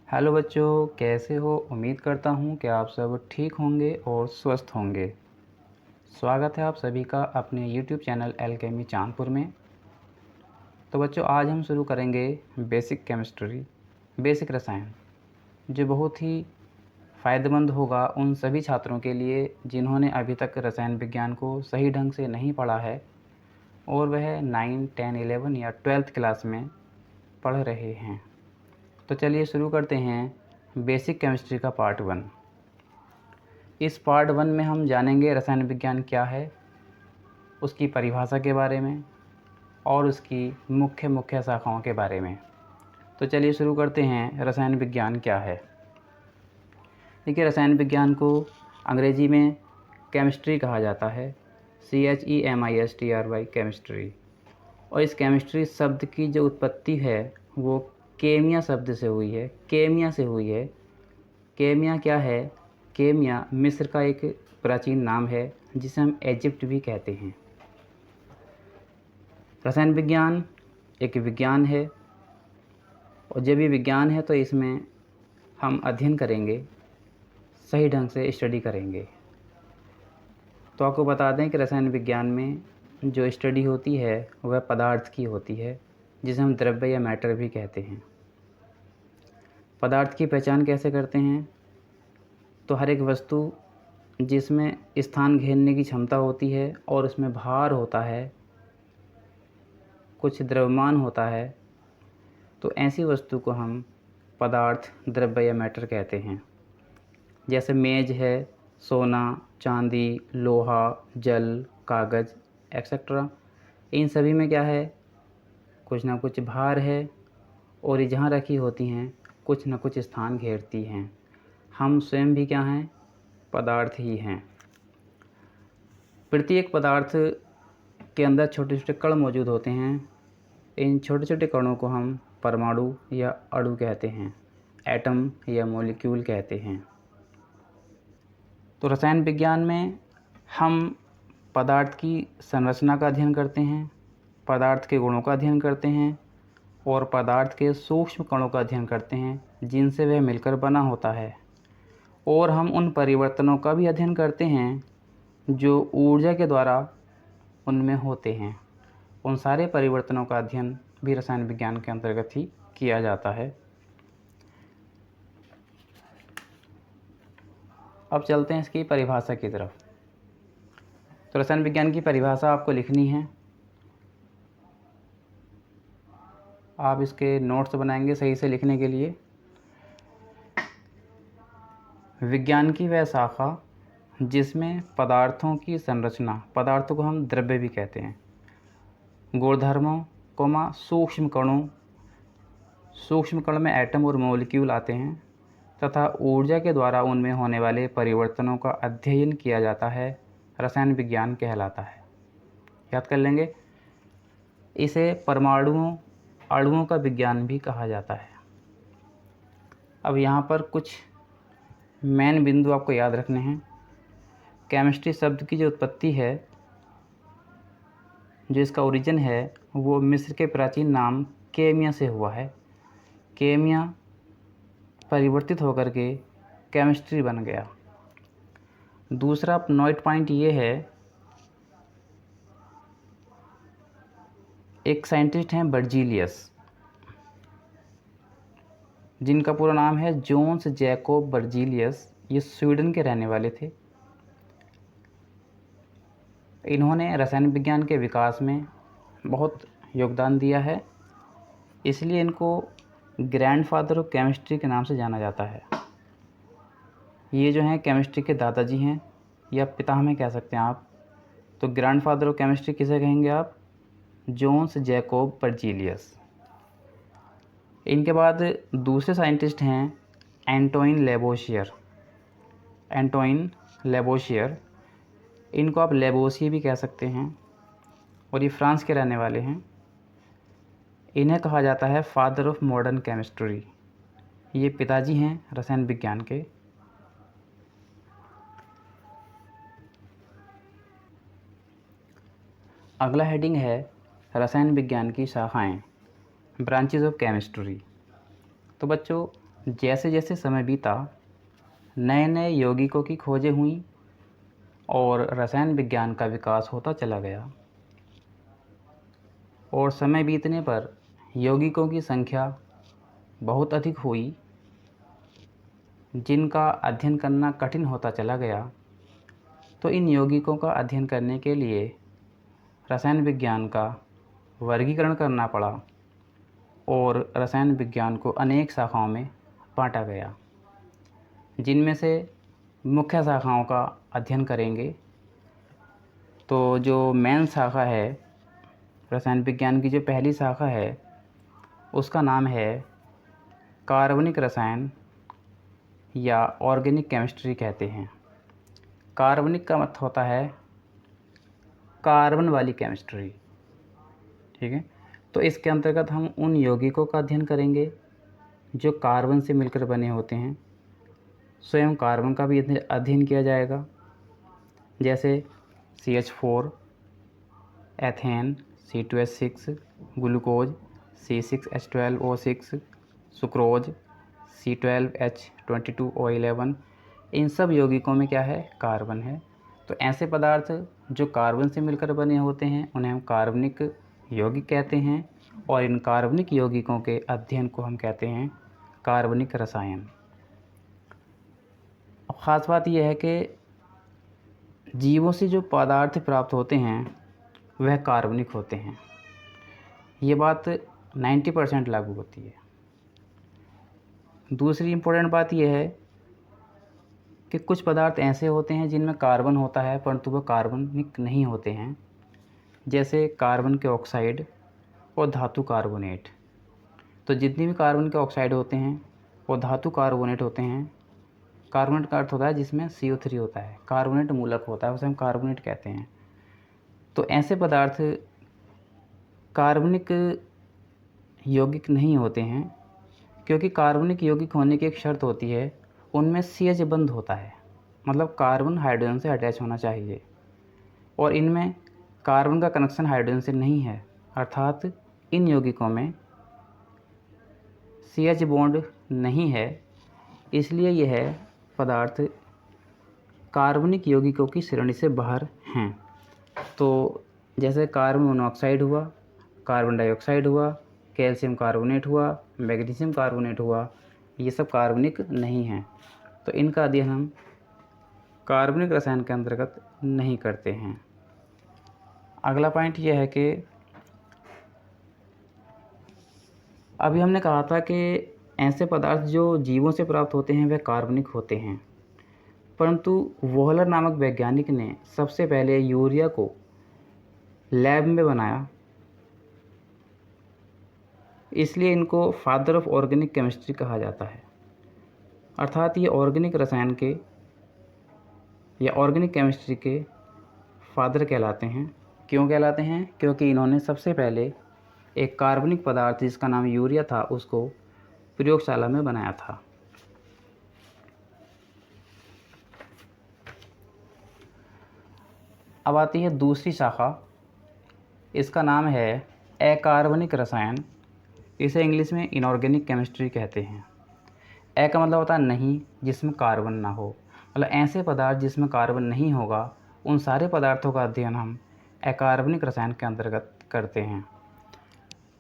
Hello बच्चों, कैसे हो। उम्मीद करता हूँ कि आप सब ठीक होंगे और स्वस्थ होंगे। स्वागत है आप सभी का अपने YouTube चैनल एल्केमी चांदपुर में। तो बच्चों, आज हम शुरू करेंगे बेसिक केमिस्ट्री, बेसिक रसायन, जो बहुत ही फ़ायदेमंद होगा उन सभी छात्रों के लिए जिन्होंने अभी तक रसायन विज्ञान को सही ढंग से नहीं पढ़ा है और वह 9, 10, 11 या 12th क्लास में पढ़ रहे हैं। तो चलिए शुरू करते हैं बेसिक केमिस्ट्री का पार्ट 1। इस पार्ट 1 में हम जानेंगे रसायन विज्ञान क्या है, उसकी परिभाषा के बारे में और उसकी मुख्य मुख्य शाखाओं के बारे में। तो चलिए शुरू करते हैं रसायन विज्ञान क्या है। देखिए, रसायन विज्ञान को अंग्रेजी में केमिस्ट्री कहा जाता है, CHEMISTRY, केमिस्ट्री। और इस केमिस्ट्री शब्द की जो उत्पत्ति है वो केमिया शब्द से हुई है, केमिया से हुई है। केमिया क्या है? केमिया मिस्र का एक प्राचीन नाम है जिसे हम इजिप्ट भी कहते हैं। रसायन विज्ञान एक विज्ञान है और जब ये विज्ञान है तो इसमें हम अध्ययन करेंगे, सही ढंग से स्टडी करेंगे। तो आपको बता दें कि रसायन विज्ञान में जो स्टडी होती है वह पदार्थ की होती है, जिसे हम द्रव्य या मैटर भी कहते हैं। पदार्थ की पहचान कैसे करते हैं? तो हर एक वस्तु जिसमें स्थान घेरने की क्षमता होती है और उसमें भार होता है, कुछ द्रव्यमान होता है, तो ऐसी वस्तु को हम पदार्थ, द्रव्य या मैटर कहते हैं। जैसे मेज है, सोना, चांदी, लोहा, जल, कागज़ एक्सेट्रा। इन सभी में क्या है? कुछ ना कुछ भार है और ये जहाँ रखी होती हैं कुछ न कुछ स्थान घेरती हैं। हम स्वयं भी क्या हैं? पदार्थ ही हैं। प्रत्येक पदार्थ के अंदर छोटे छोटे कण मौजूद होते हैं। इन छोटे छोटे कणों को हम परमाणु या अणु कहते हैं, एटम या मॉलिक्यूल कहते हैं। तो रसायन विज्ञान में हम पदार्थ की संरचना का अध्ययन करते हैं, पदार्थ के गुणों का अध्ययन करते हैं और पदार्थ के सूक्ष्म कणों का अध्ययन करते हैं जिनसे वह मिलकर बना होता है। और हम उन परिवर्तनों का भी अध्ययन करते हैं जो ऊर्जा के द्वारा उनमें होते हैं। उन सारे परिवर्तनों का अध्ययन भी रसायन विज्ञान के अंतर्गत ही किया जाता है। अब चलते हैं इसकी परिभाषा की तरफ। तो रसायन विज्ञान की परिभाषा आपको लिखनी है। आप इसके नोट्स बनाएंगे सही से लिखने के लिए। विज्ञान की वह शाखा जिसमें पदार्थों की संरचना, पदार्थों को हम द्रव्य भी कहते हैं, गुणधर्मों, सूक्ष्म कणों, सूक्ष्म कण में एटम और मॉलिक्यूल आते हैं, तथा ऊर्जा के द्वारा उनमें होने वाले परिवर्तनों का अध्ययन किया जाता है, रसायन विज्ञान कहलाता है। याद कर लेंगे। इसे परमाणुओं, अणुओं का विज्ञान भी कहा जाता है। अब यहाँ पर कुछ मेन बिंदु आपको याद रखने हैं। केमिस्ट्री शब्द की जो उत्पत्ति है, जो इसका ओरिजिन है, वो मिस्र के प्राचीन नाम केमिया से हुआ है। केमिया परिवर्तित होकर के केमिस्ट्री बन गया। दूसरा नोट पॉइंट ये है, एक साइंटिस्ट हैं बर्जीलियस, जिनका पूरा नाम है जोन्स जैकोब बर्जीलियस। ये स्वीडन के रहने वाले थे। इन्होंने रसायन विज्ञान के विकास में बहुत योगदान दिया है, इसलिए इनको ग्रैंडफादर ऑफ केमिस्ट्री के नाम से जाना जाता है। ये जो हैं केमिस्ट्री के दादाजी हैं या पितामह कह सकते हैं आप। तो ग्रैंडफादर ऑफ केमिस्ट्री किसे कहेंगे आप? Jons Jacob Berzelius. इनके बाद दूसरे साइंटिस्ट हैं एंटोइन लेबोशियर। एंटोइन लेबोशियर, इनको आप लेबोसिए भी कह सकते हैं, और ये फ्रांस के रहने वाले हैं। इन्हें कहा जाता है फादर ऑफ मॉडर्न केमिस्ट्री। ये पिताजी हैं रसायन विज्ञान के। अगला हेडिंग है रसायन विज्ञान की शाखाएं, ब्रांचेज ऑफ केमिस्ट्री। तो बच्चों, जैसे जैसे समय बीता नए नए यौगिकों की खोजें हुई और रसायन विज्ञान का विकास होता चला गया और समय बीतने पर यौगिकों की संख्या बहुत अधिक हुई जिनका अध्ययन करना कठिन होता चला गया। तो इन यौगिकों का अध्ययन करने के लिए रसायन विज्ञान का वर्गीकरण करना पड़ा और रसायन विज्ञान को अनेक शाखाओं में बांटा गया, जिनमें से मुख्य शाखाओं का अध्ययन करेंगे। तो जो मेन शाखा है रसायन विज्ञान की, जो पहली शाखा है उसका नाम है कार्बनिक रसायन या ऑर्गेनिक केमिस्ट्री कहते हैं। कार्बनिक का मतलब होता है कार्बन वाली केमिस्ट्री, ठीक है। तो इसके अंतर्गत हम उन यौगिकों का अध्ययन करेंगे जो कार्बन से मिलकर बने होते हैं। स्वयं कार्बन का भी अध्ययन किया जाएगा, जैसे CH4, ethane, C2H6, glucose C6H12O6, sucrose C12H22O11। इन सब यौगिकों में क्या है, कार्बन है। तो ऐसे पदार्थ जो कार्बन से मिलकर बने होते हैं उन्हें हम कार्बनिक यौगिक कहते हैं और इन कार्बनिक यौगिकों के अध्ययन को हम कहते हैं कार्बनिक रसायन। अब ख़ास बात यह है कि जीवों से जो पदार्थ प्राप्त होते हैं वह कार्बनिक होते हैं। ये बात 90% लागू होती है। दूसरी इम्पोर्टेंट बात यह है कि कुछ पदार्थ ऐसे होते हैं जिनमें कार्बन होता है परंतु वह कार्बनिक नहीं होते हैं, जैसे कार्बन के ऑक्साइड और धातु कार्बोनेट। तो जितनी भी कार्बन के ऑक्साइड होते हैं वो धातु कार्बोनेट होते हैं। कार्बोनेट का अर्थ होता है जिसमें CO3 होता है, कार्बोनेट मूलक होता है, उसे हम कार्बोनेट कहते हैं। तो ऐसे पदार्थ कार्बनिक यौगिक नहीं होते हैं, क्योंकि कार्बनिक यौगिक होने की एक शर्त होती है, उनमें CH बंध होता है, मतलब कार्बन हाइड्रोजन से अटैच होना चाहिए, और इनमें कार्बन का कनेक्शन हाइड्रोजन से नहीं है, अर्थात इन यौगिकों में CH बॉन्ड नहीं है। इसलिए यह पदार्थ कार्बनिक यौगिकों की श्रेणी से बाहर हैं। तो जैसे कार्बन मोनोऑक्साइड हुआ, कार्बन डाइऑक्साइड हुआ, कैल्शियम कार्बोनेट हुआ, मैग्नीशियम कार्बोनेट हुआ, ये सब कार्बनिक नहीं हैं। तो इनका अध्ययन हम कार्बनिक रसायन के अंतर्गत नहीं करते हैं। अगला पॉइंट यह है कि अभी हमने कहा था कि ऐसे पदार्थ जो जीवों से प्राप्त होते हैं वह कार्बनिक होते हैं, परंतु वोहलर नामक वैज्ञानिक ने सबसे पहले यूरिया को लैब में बनाया, इसलिए इनको फादर ऑफ ऑर्गेनिक केमिस्ट्री कहा जाता है। अर्थात ये ऑर्गेनिक रसायन के या ऑर्गेनिक केमिस्ट्री के फादर कहलाते हैं। क्यों कहलाते हैं? क्योंकि इन्होंने सबसे पहले एक कार्बनिक पदार्थ जिसका नाम यूरिया था उसको प्रयोगशाला में बनाया था। अब आती है दूसरी शाखा, इसका नाम है अकार्बनिक रसायन। इसे इंग्लिश में इनऑर्गेनिक केमिस्ट्री कहते हैं। ए का मतलब होता है नहीं, जिसमें कार्बन ना हो, मतलब ऐसे पदार्थ जिसमें कार्बन नहीं होगा उन सारे पदार्थों का अध्ययन हम अकार्बनिक रसायन के अंतर्गत करते हैं।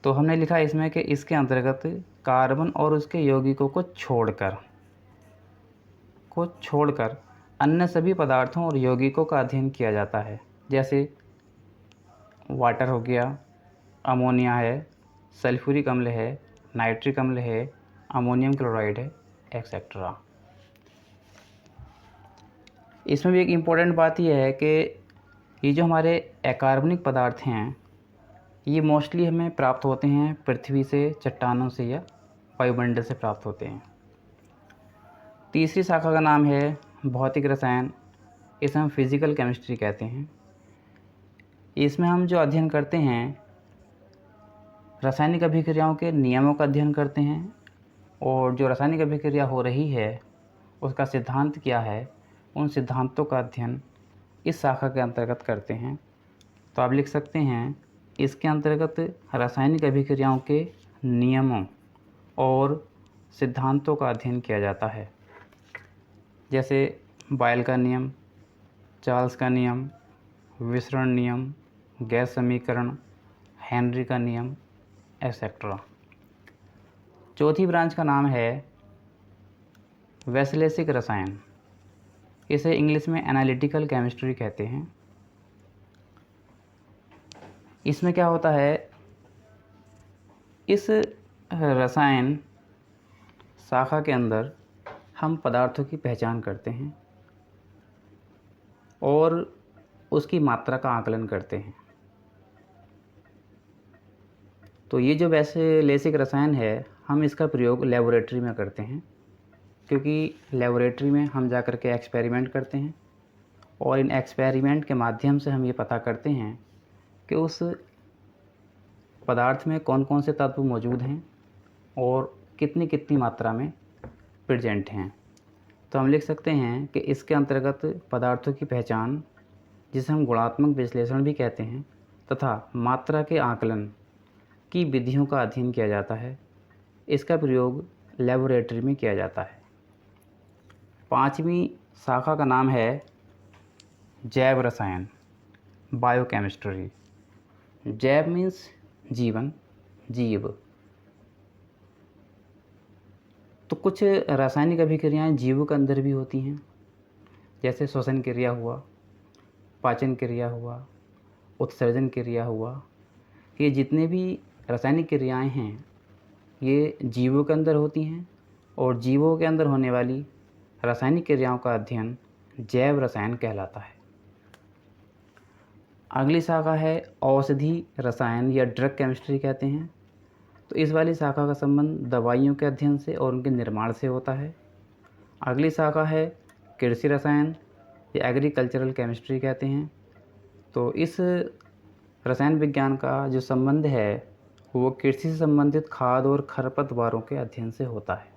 तो हमने लिखा इसमें कि इसके अंतर्गत कार्बन और उसके यौगिकों को छोड़कर अन्य सभी पदार्थों और यौगिकों का अध्ययन किया जाता है, जैसे वाटर हो गया, अमोनिया है, सल्फ्यूरिक अम्ल है, नाइट्रिक अम्ल है, अमोनियम क्लोराइड है, एक्सेट्रा। इसमें भी एक इम्पोर्टेंट बात यह है कि ये जो हमारे अकार्बनिक पदार्थ हैं ये मोस्टली हमें प्राप्त होते हैं पृथ्वी से, चट्टानों से या वायुमंडल से प्राप्त होते हैं। तीसरी शाखा का नाम है भौतिक रसायन। इसे हम फिज़िकल केमिस्ट्री कहते हैं। इसमें हम जो अध्ययन करते हैं रासायनिक अभिक्रियाओं के नियमों का अध्ययन करते हैं, और जो रासायनिक अभिक्रिया हो रही है उसका सिद्धांत क्या है, उन सिद्धांतों का अध्ययन इस शाखा के अंतर्गत करते हैं। तो आप लिख सकते हैं इसके अंतर्गत रासायनिक अभिक्रियाओं के नियमों और सिद्धांतों का अध्ययन किया जाता है, जैसे बॉयल का नियम, चार्ल्स का नियम, विसरण नियम, गैस समीकरण, हेनरी का नियम, एक्सेट्रा। चौथी ब्रांच का नाम है वैश्लेषिक रसायन। इसे इंग्लिश में एनालिटिकल केमिस्ट्री कहते हैं। इसमें क्या होता है, इस रसायन शाखा के अंदर हम पदार्थों की पहचान करते हैं और उसकी मात्रा का आकलन करते हैं। तो ये जो वैश्लेषिक रसायन है, हम इसका प्रयोग लेबोरेटरी में करते हैं, क्योंकि लेबोरेटरी में हम जा कर के एक्सपेरिमेंट करते हैं और इन एक्सपेरिमेंट के माध्यम से हम ये पता करते हैं कि उस पदार्थ में कौन कौन से तत्व मौजूद हैं और कितनी कितनी मात्रा में प्रेजेंट हैं। तो हम लिख सकते हैं कि इसके अंतर्गत पदार्थों की पहचान, जिसे हम गुणात्मक विश्लेषण भी कहते हैं, तथा मात्रा के आकलन की विधियों का अध्ययन किया जाता है। इसका प्रयोग लेबोरेटरी में किया जाता है। पांचवी शाखा का नाम है जैव रसायन, बायोकेमिस्ट्री। जैव मीन्स जीवन, जीव। तो कुछ रासायनिक अभिक्रियाएं जीवों के अंदर भी होती हैं, जैसे श्वसन क्रिया हुआ, पाचन क्रिया हुआ, उत्सर्जन क्रिया हुआ। ये जितने भी रासायनिक क्रियाएं हैं ये जीवों के अंदर होती हैं और जीवों के अंदर होने वाली रासायनिक क्रियाओं का अध्ययन जैव रसायन कहलाता है। अगली शाखा है औषधि रसायन या ड्रग केमिस्ट्री कहते हैं। तो इस वाली शाखा का संबंध दवाइयों के अध्ययन से और उनके निर्माण से होता है। अगली शाखा है कृषि रसायन या एग्रीकल्चरल केमिस्ट्री कहते हैं। तो इस रसायन विज्ञान का जो संबंध है वो कृषि से संबंधित खाद और खरपतवारों के अध्ययन से होता है।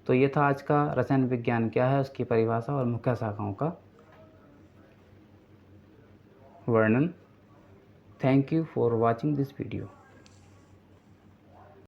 तो ये था आज का रसायन विज्ञान क्या है, उसकी परिभाषा और मुख्य शाखाओं का वर्णन। Thank you for watching this video.